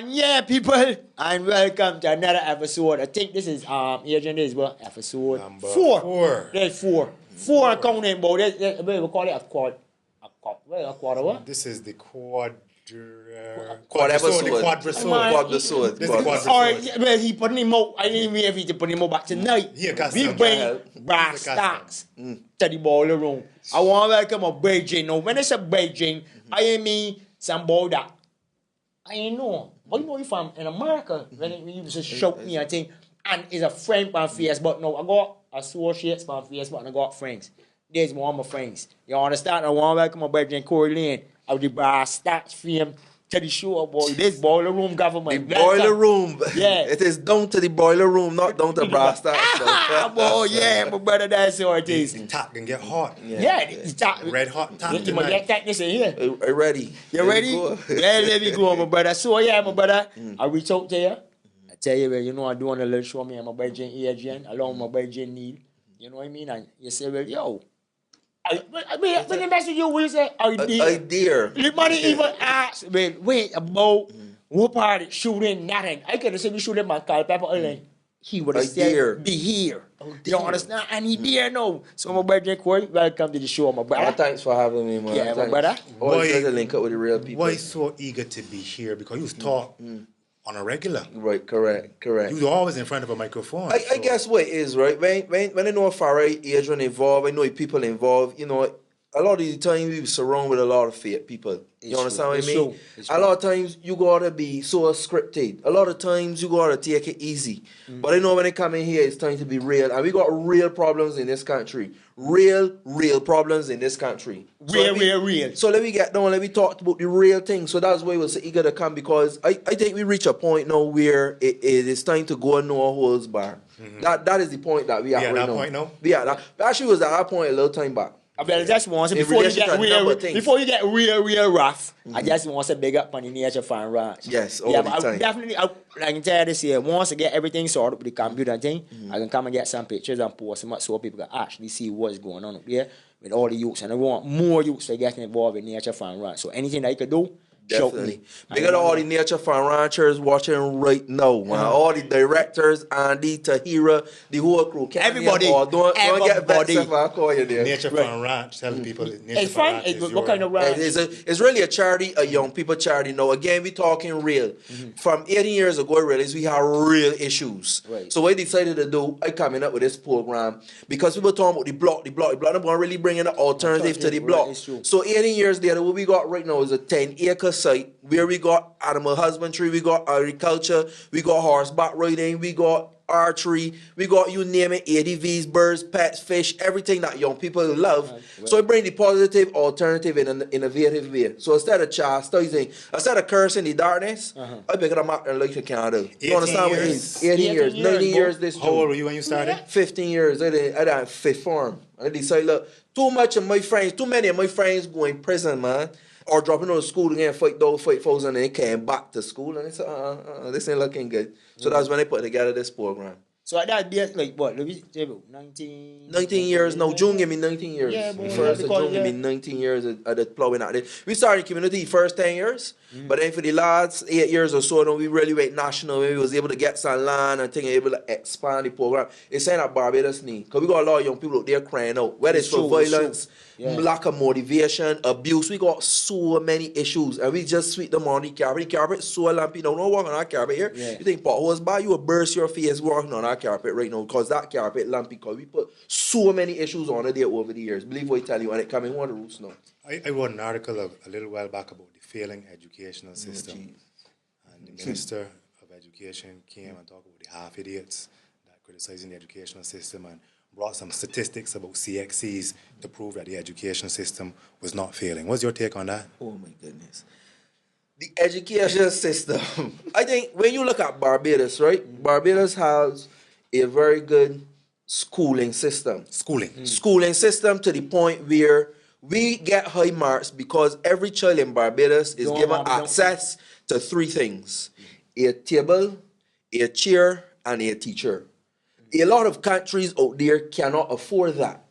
And yeah, people, and welcome to another episode. I think this is Agent is what episode Number four. four. There's four. Four counting, but we call it a quad. A quarter what? This is the quad episode. The quad Quadrisode. This is the quad Or well, he put him out. I didn't mean if he put him out back tonight. Here, We custom. bring Brasstacks to the boiler room. I want to welcome a Beijing. Now, when I say Beijing, I mean some boy that I ain't know. But you know if I'm in America, when he used to shout me, I think, and is a friend on Facebook. No, I got associates on Facebook and I got friends. There's one of my friends. You understand? I want to welcome my Beijing Corey Lane of the Brasstacks fame to the show, boy. This boiler room government. The boiler room. Yeah. It is down to the boiler room, not down to Brasstacks. Ah, boy, yeah, my brother, that's how it is. The top can get hot. Yeah, it's top. Red hot top You might tonight. get that this in here. Are ready? You ready? Yeah, let me go, my brother. So yeah, my brother, I reach out to you. I tell you, well, you know, I do want a little show me and my Beijing agent, along with my Beijing need. You know what I mean? And you say, well, yo, when the message you will say, Idea. the money even ask, well, wait, about what party shooting nothing. I could have said we shooting my car, Pepper Island. He would have said, be here. You understand? And he there now. So my brother Corey, welcome to the show, my brother. Thanks for having me, man. Yeah, my Thanks. brother. Always try to link up with the real people. Why so eager to be here? Because you was taught on a regular. Right, correct. You was always in front of a microphone. I guess what it is, right? When I know Farai, Adrian involved, I know people involved, you know, a lot of the time we surround with a lot of fake people. You understand what I mean? A lot of times you gotta be so scripted. A lot of times you gotta take it easy. But I know when I come in here, it's time to be real. And we got real problems in this country. Real problems in this country. Real. So let me get down, let me talk about the real thing. So that's why we're so eager to come, because I think we reach a point now where it is time to go and no holds bar. That is the point that we are right now. Point now? We are that. Actually, was at that point a little time back. Well, just want to In before you relation get to a number of things. before you get real rough, I just want to big up on the Nature Farm Ranch. Yes, all yeah, the but time. definitely, I can tell you this year, once I get everything sorted with the computer and thing, I can come and get some pictures and post them up so people can actually see what's going on up there with all the youths. And I want more youths to get involved in Nature Farm Ranch. So anything that you can do, shout me. Definitely. Big up to all the Nature Farm Ranchers watching right now, man. All the directors, Andy, Tahira, the whole crew. Everybody. Don't get vexed if I call you there. Nature Farm Ranch, tell people Nature It's Farm fun. Ranch It's is what kind of ranch? It's really a charity, a young people charity. Now, again, we talking real. From 18 years ago, I realized we have real issues. Right. So what I decided to do, I coming up with this program, because we were talking about the block. I'm going to really bring in an alternative to the Right, block. it's true. So 18 years later, what we got right now is a 10-acre site where we got animal husbandry, we got agriculture, we got horseback riding, we got archery, we got, you name it, ADVs, birds, pets, fish, everything that young people love. So I bring the positive alternative in an innovative way. So instead of chastising, instead of cursing the darkness, I make it a matter like you can do. You 18 understand what it years. is? 18 years, 19 years this How old June. were you when you started? 15 years, I did fifth form. I decided, look, too many of my friends go in prison, man. Or dropping out of school again, fight folks, and they came back to school, and they said, this ain't looking good. So that's when they put together this program. So at that date, like what? Let me say about 19 years now. June gave me 19 years. Yeah, boy, First yeah, of June because, gave me 19 years at the plowing out there. We started community first 10 years, but then for the last 8 years or so, now we really went national. We was able to get some land and able to expand the program. It's saying that Barbados need, because we got a lot of young people out there crying out, whether it's for violence, lack of motivation, abuse. We got so many issues, and we just sweep them on the carpet. The carpet so lumpy. Don't walk on our carpet here. Yeah. You think potholes by, you will burst your face walking on our carpet right now, because that carpet lumpy, because we put so many issues on it there over the years. Believe what I tell you, and it coming one of the roots now. I wrote an article a little while back about the failing educational system. And the Minister of Education came and talked about the half-idiots that criticizing the educational system and brought some statistics about CXCs to prove that the education system was not failing. What's your take on that? Oh my goodness. The education system. I think when you look at Barbados, right? Barbados has a very good schooling system. Schooling system to the point where we get high marks because every child in Barbados is given access to three things: a table, a chair, and a teacher. A lot of countries out there cannot afford that.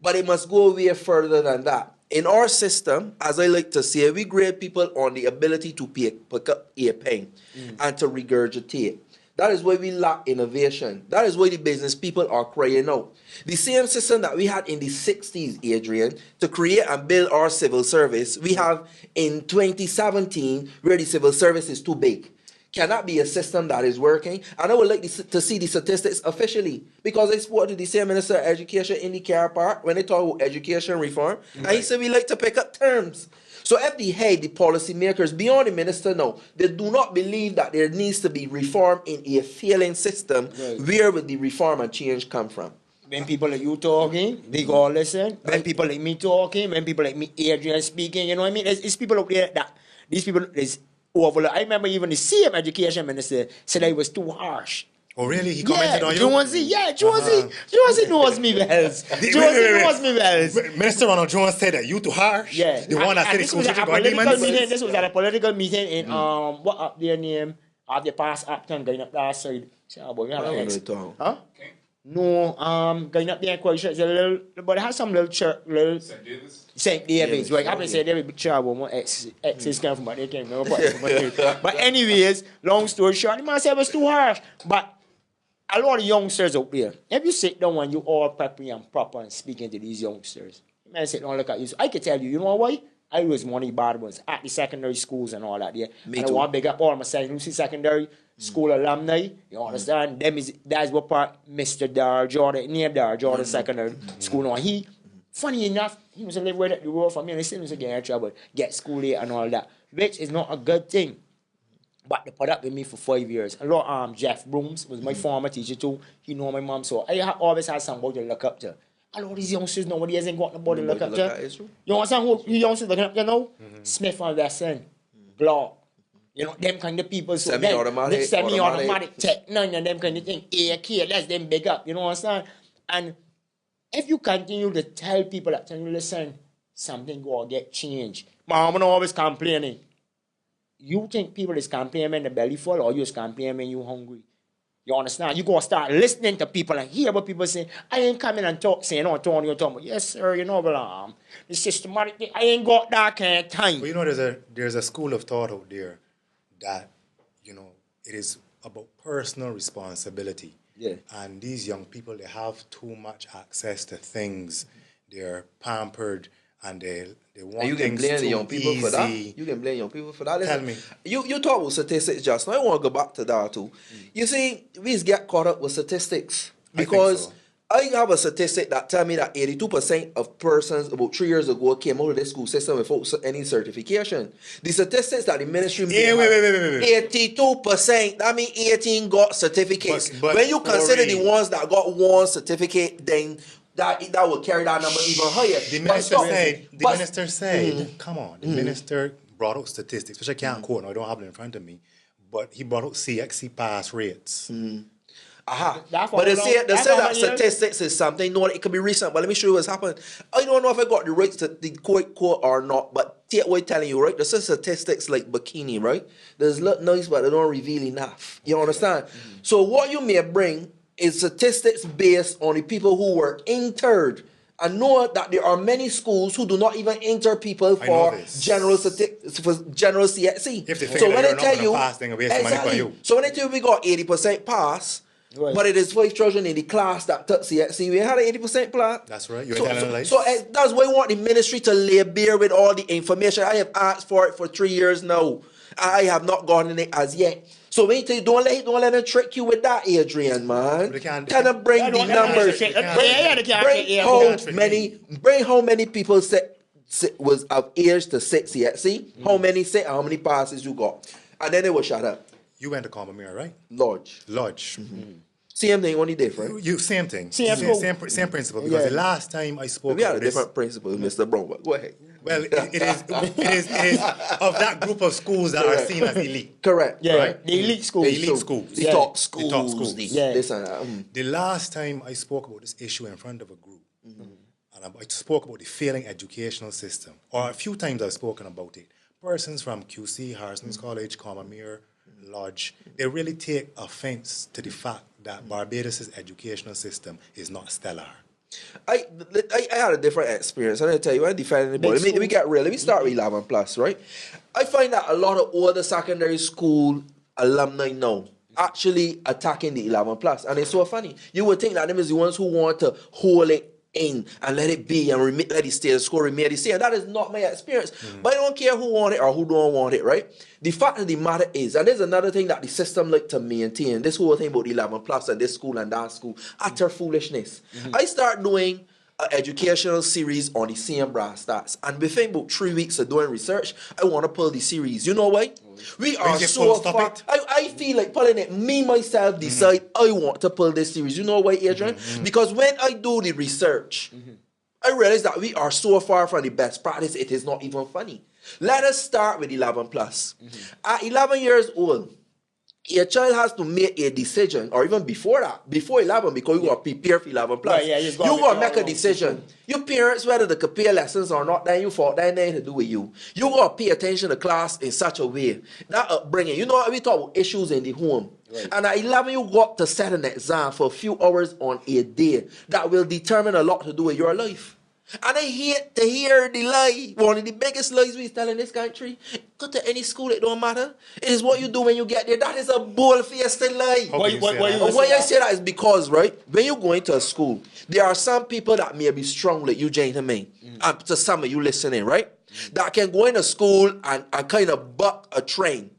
But it must go way further than that. in our system, as I like to say, we grade people on the ability to pick up a pen and to regurgitate. That is why we lack innovation. That is why the business people are crying out. The same system that we had in the 60s, Adrian, to create and build our civil service, we have in 2017 where the civil service is too big. Cannot be a system that is working. And I would like to see the statistics officially, because I spoke to the same Minister of Education in the car park when they talk about education reform, and he said we like to pick up terms. So if the head, the policymakers, beyond the minister now, they do not believe that there needs to be reform in a failing system, where would the reform and change come from? When people like you talking, they go listen. When people like me talking, when people like me, Adrian speaking, you know what I mean? It's people up there that, these people is over. I remember even the same education minister said I was too harsh. Oh, really? He commented on you? Jonesy knows me well. Jonesy knows me well. Minister Ronald Jones said that you too harsh? Yeah. The one that said the school teacher got demons? This was at a political meeting in, what up their name? Of the past Upton going up that side. Huh? No, going up there quite sure. It's a little, but it has some little church, little St. David's. Right, I say David big trouble. My ex is coming from, but they can't go. But anyways, long story short, the man said it was too harsh. But a lot of youngsters out there, if you sit down and you all prepping and proper and speaking to these youngsters, the man sit down look at you. So I can tell you, you know why? I was one of the bad ones at the secondary schools and all that. Yeah, Me and too. I want to big up all my secondary school alumni. You understand? That's what part Mr. Dar Jordan, near Dar Jordan Secondary School. Now he, funny enough, he was a live right at the road for me, and he still was to get in trouble, get school late and all that, which is not a good thing. But they put up with me for 5 years. A lot Jeff Brooms was my former teacher too. He know my mom, so I always had somebody to look up to. A lot of these youngsters nobody hasn't got nobody to look up to. You understand who youngsters looking up to now? Smith and Wesson, Glock. You know, them kind of people. So semi-automatic, Tech 9 and them kind of thing. AK, that's them big up. You know what I'm saying? And if you continue to tell people that, listen, something go get changed. Mom always complaining. You think people is complaining when the belly full, or you is complaining when you hungry? You understand? You go start listening to people and hear what people say. I ain't coming and saying, oh, Tony, you're talking about, yes, sir, you know, but the systematic thing, I ain't got that kind of time. But you know, there's a school of thought out there that, you know, it is about personal responsibility. Yeah. And these young people, they have too much access to things. They're pampered and they want and you can things blame too the young people easy. for that. You can blame young people for that. Tell me. You talk about statistics just now. I want to go back to that too. You see, we get caught up with statistics because I have a statistic that tell me that 82% of persons about 3 years ago came out of the school system without any certification. The statistics that the ministry made, wait. 82%. That means 18 got certificates. But when you consider the ones that got one certificate, then that will carry that number even higher. The minister said, come on, the minister brought out statistics, which I can't quote, now I don't have it in front of me, but he brought out CXC pass rates. But they say that statistics is something, no, it could be recent, but let me show you what's happened. I don't know if I got the right the quote or not, but take what I'm telling you, right? There's statistics like bikini, right? There's look nice, but they don't reveal enough. You understand? So what you may bring is statistics based on the people who were entered. And know that there are many schools who do not even enter people for general CXC. If they figure that you're not going to pass, then they'll waste money for you. So when they tell you we got 80% pass, but it is 5 children in the class that took CXC, we had an 80% pass. That's right. You're telling lies. So that's why we want the ministry to lay bare with all the information. I have asked for it for 3 years now. I have not gotten it as yet. So when you tell you, don't let them trick you with that, Adrian, man. Kind of bring the numbers. Bring how many people was of age to 6 CXC. How many how many passes you got. And then they will shut up. You went to Comamere, right? Lodge. Same thing, only different. Same thing. Same principle. Because the last time I spoke, we had a different principle, Mr. Brown. But go ahead. Well, it is of that group of schools that are seen as elite. Correct. Yeah, right? the elite schools. The elite schools. The top schools. The last time I spoke about this issue in front of a group, and I spoke about the failing educational system, or a few times I've spoken about it. Persons from QC, Harrison's College, Comamere, Lodge, they really take offense to the fact that Barbados' educational system is not stellar. I had a different experience. I'm gonna tell you, I defend anybody. Let me get real. Let me start with 11 plus, right? I find that a lot of older secondary school alumni now actually attacking the 11 plus, and it's so funny. You would think that them is the ones who want to hold it in and let it be and let it stay, the score remain the same. That is not my experience. But I don't care who want it or who don't want it, right? The fact of the matter is, and there's another thing that the system like to maintain, this whole thing about 11 plus and this school and that school, utter foolishness. I start doing an educational series on the same Brasstacks, and within about 3 weeks of doing research, I want to pull the series. You know why? We are so far. I feel like pulling it. Me, myself, decide I want to pull this series. You know why, Adrian? Because when I do the research, I realize that we are so far from the best practice, it is not even funny. Let us start with 11 plus. At 11 years old, your child has to make a decision, or even before that, before 11, because you are prepared for 11 plus. Right, you got to make a decision. Your parents, whether they could pay lessons or not, then you fault, that ain't nothing to do with you. You got to pay attention to class in such a way. That upbringing, you know, we talk about issues in the home. Right. And at 11, you got to set an exam for a few hours on a day that will determine a lot to do with your life. And I hate to hear the lie. One of the biggest lies we tell in this country. Go to any school, it don't matter. It is what you do when you get there. That is a bold-faced lie. Why I say that is because, right, when you go into a school, there are some people that may be strong like you gentlemen, and to some of you listening, right, that can go into school and kind of buck a train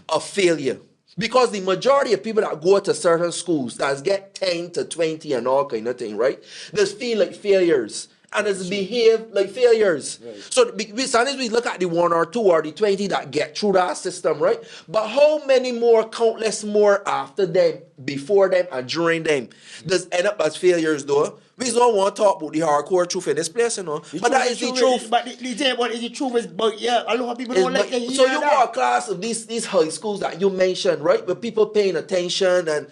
of failure. Because the majority of people that go to certain schools that get 10 to 20 and all kind of thing, right, they feel like failures. And it's behave like failures. Right. So sometimes we look at the 1 or 2 or the 20 that get through that system, right? But how many more, countless more after them, before them, and during them does end up as failures, though? We don't want to talk about the hardcore truth in this place, you know. But that is the truth. But the truth is, but yeah, a lot of people don't like to hear that. So you got a class of these high schools that you mentioned, right? With people paying attention and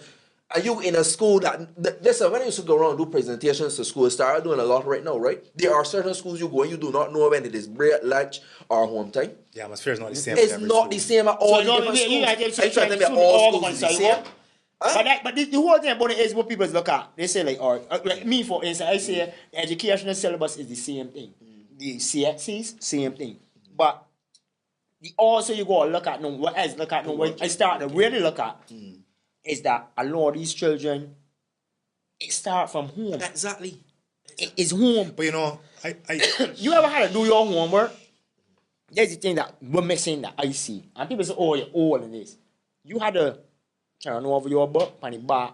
are you in a school that, listen, when I used to go around and do presentations to schools, started doing a lot right now, right? There are certain schools you go and you do not know when it is break, lunch, or home time. The atmosphere is not the same. It's not the same at all. So different schools. I try to make all schools the same. But the whole thing about it is what people look at. They say like me for instance, I say the educational syllabus is the same thing. The CXCs, same thing. But also you go look at what else look at what I start to really look at. Is that a lot of these children, it start from home. Exactly. It is home. But you know, you ever had to do your homework? There's the thing that we're missing that I see. And people say, oh, you're old in this. You had to turn over your book on the back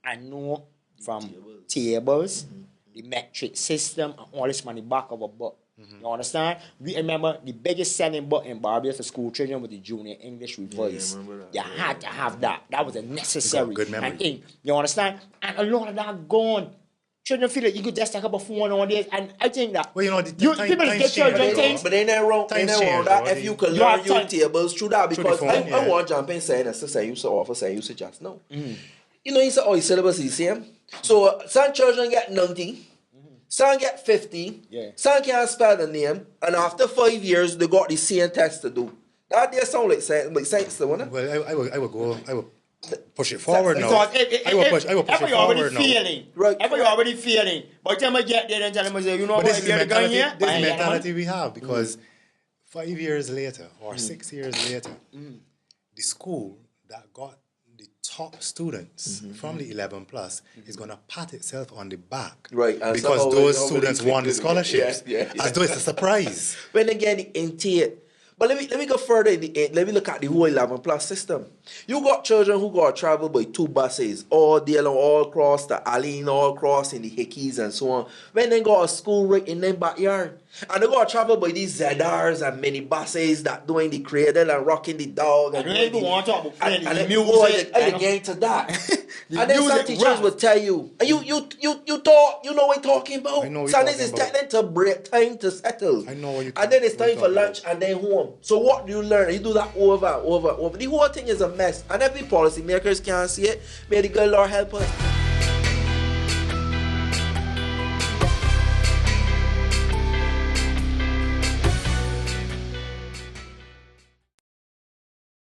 and know from tables, the metric system, and all this on the back of a book. You understand? We remember the biggest selling book in Barbados for school children was the Junior English Revised. You had to have that. That was a necessary thing. You understand? And a lot of that gone. Children feel like you could just take up a phone nowadays, and I think that well, you know, people get children things. But they never wrong. That if you could learn your tables through that, because I want to jump in saying as I used to offer, say you suggest no. You know, you say oh, syllabus is the same. So some children get 90. Some get 50, some can't spell the name, and after 5 years, they got the same test to do. That they sound like science, the one. Well, I would push it forward now. I will push it forward now. Right. If you're already feeling, by the time I get there and tell them, you know what, this is the mentality we have, because 5 years later, or 6 years later, the school that got the top students from the 11 plus is going to pat itself on the back, right? And because those students won the scholarships, as though it's a surprise. When again, the intake. But let me go further. Let me look at the whole 11 plus system. You got children who got to travel by 2 buses all day long, all across the alley, all across in the hickeys and so on. When they got a school right in their backyard. And they got to travel by these ZRs and mini buses that doing the cradle and rocking the dog. And they want to talk about the music. And you get into that. And then some teachers will tell you, and you talk, you know what I'm talking about. Sundays is time to break, time to settle. I know what you're and then it's time for lunch and then home. So what do you learn? You do that over. The whole thing is a mess. And every policy makers can't see it. May the good Lord help us.